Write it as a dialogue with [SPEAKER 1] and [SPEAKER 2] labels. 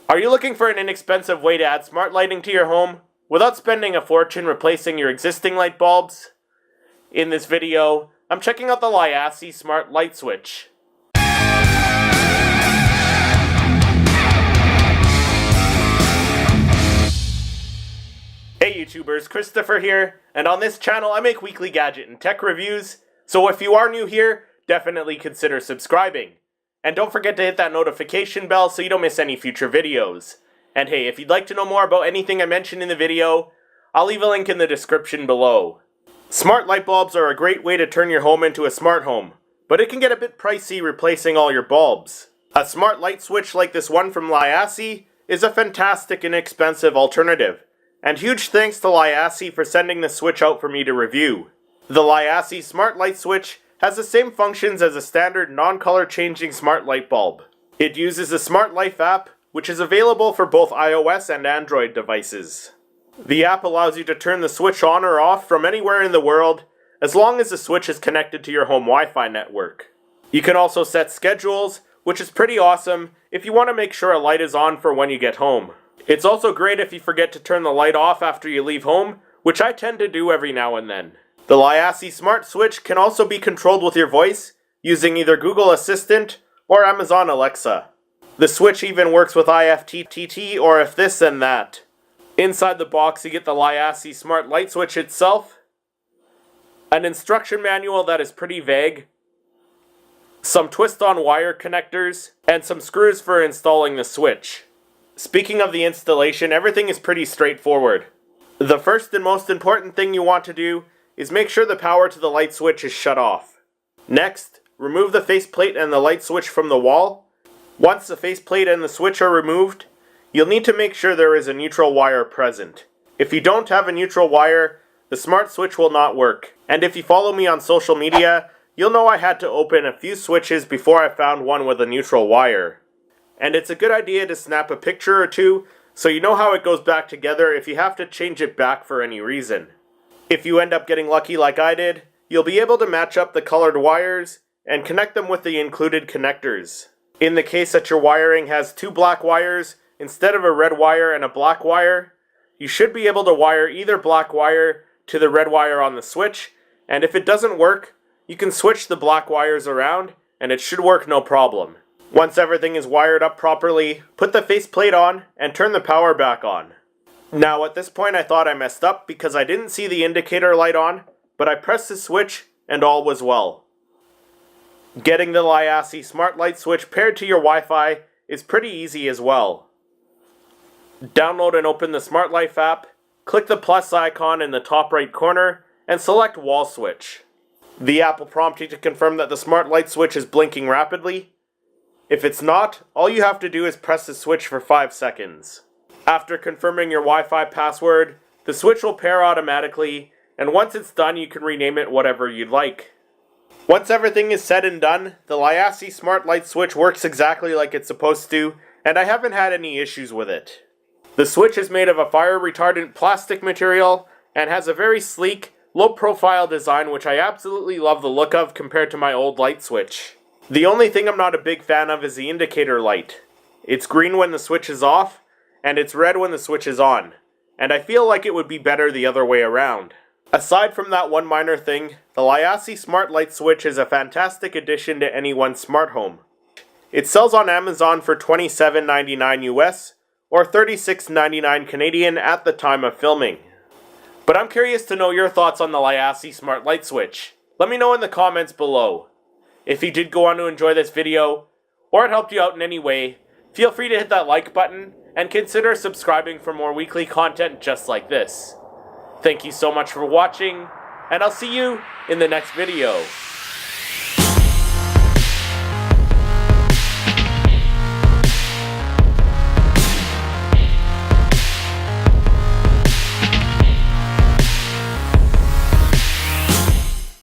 [SPEAKER 1] Are you looking for an inexpensive way to add smart lighting to your home without spending a fortune replacing your existing light bulbs? In this video, I'm checking out the LYASI Smart Light Switch. Hey YouTubers, Christopher here, and on this channel I make weekly gadget and tech reviews, so if you are new here, definitely consider subscribing. And don't forget to hit that notification bell so you don't miss any future videos. And hey, if you'd like to know more about anything I mentioned in the video, I'll leave a link in the description below. Smart light bulbs are a great way to turn your home into a smart home, but it can get a bit pricey replacing all your bulbs. A smart light switch like this one from LYASI is a fantastic and inexpensive alternative. And huge thanks to LYASI for sending this switch out for me to review. The LYASI Smart Light Switch has the same functions as a standard non-color changing smart light bulb. It uses the Smart Life app, which is available for both iOS and Android devices. The app allows you to turn the switch on or off from anywhere in the world, as long as the switch is connected to your home Wi-Fi network. You can also set schedules, which is pretty awesome if you want to make sure a light is on for when you get home. It's also great if you forget to turn the light off after you leave home, which I tend to do every now and then. The LYASI Smart Switch can also be controlled with your voice, using either Google Assistant or Amazon Alexa. The switch even works with IFTTT or if this then that. Inside the box you get the LYASI Smart Light Switch itself, an instruction manual that is pretty vague, some twist-on wire connectors, and some screws for installing the switch. Speaking of the installation, everything is pretty straightforward. The first and most important thing you want to do is make sure the power to the light switch is shut off. Next, remove the faceplate and the light switch from the wall. Once the faceplate and the switch are removed, you'll need to make sure there is a neutral wire present. If you don't have a neutral wire, the smart switch will not work. And if you follow me on social media, you'll know I had to open a few switches before I found one with a neutral wire. And it's a good idea to snap a picture or two so you know how it goes back together if you have to change it back for any reason. If you end up getting lucky like I did, you'll be able to match up the colored wires and connect them with the included connectors. In the case that your wiring has two black wires instead of a red wire and a black wire, you should be able to wire either black wire to the red wire on the switch, and if it doesn't work, you can switch the black wires around and it should work no problem. Once everything is wired up properly, put the faceplate on and turn the power back on. Now at this point I thought I messed up because I didn't see the indicator light on, but I pressed the switch and all was well. Getting the LYASI Smart Light Switch paired to your Wi-Fi is pretty easy as well. Download and open the Smart Life app, click the plus icon in the top right corner, and select Wall Switch. The app will prompt you to confirm that the Smart Light Switch is blinking rapidly. If it's not, all you have to do is press the switch for 5 seconds. After confirming your Wi-Fi password, the switch will pair automatically, and once it's done you can rename it whatever you'd like. Once everything is said and done, the LYASI Smart Light Switch works exactly like it's supposed to, and I haven't had any issues with it. The switch is made of a fire-retardant plastic material, and has a very sleek, low-profile design which I absolutely love the look of compared to my old light switch. The only thing I'm not a big fan of is the indicator light. It's green when the switch is off, and it's red when the switch is on, and I feel like it would be better the other way around. Aside from that one minor thing, the LYASI Smart Light Switch is a fantastic addition to anyone's smart home. It sells on Amazon for $27.99 US or $36.99 Canadian at the time of filming. But I'm curious to know your thoughts on the LYASI Smart Light Switch. Let me know in the comments below. If you did go on to enjoy this video, or it helped you out in any way, feel free to hit that like button and consider subscribing for more weekly content just like this. Thank you so much for watching, and I'll see you in the next video.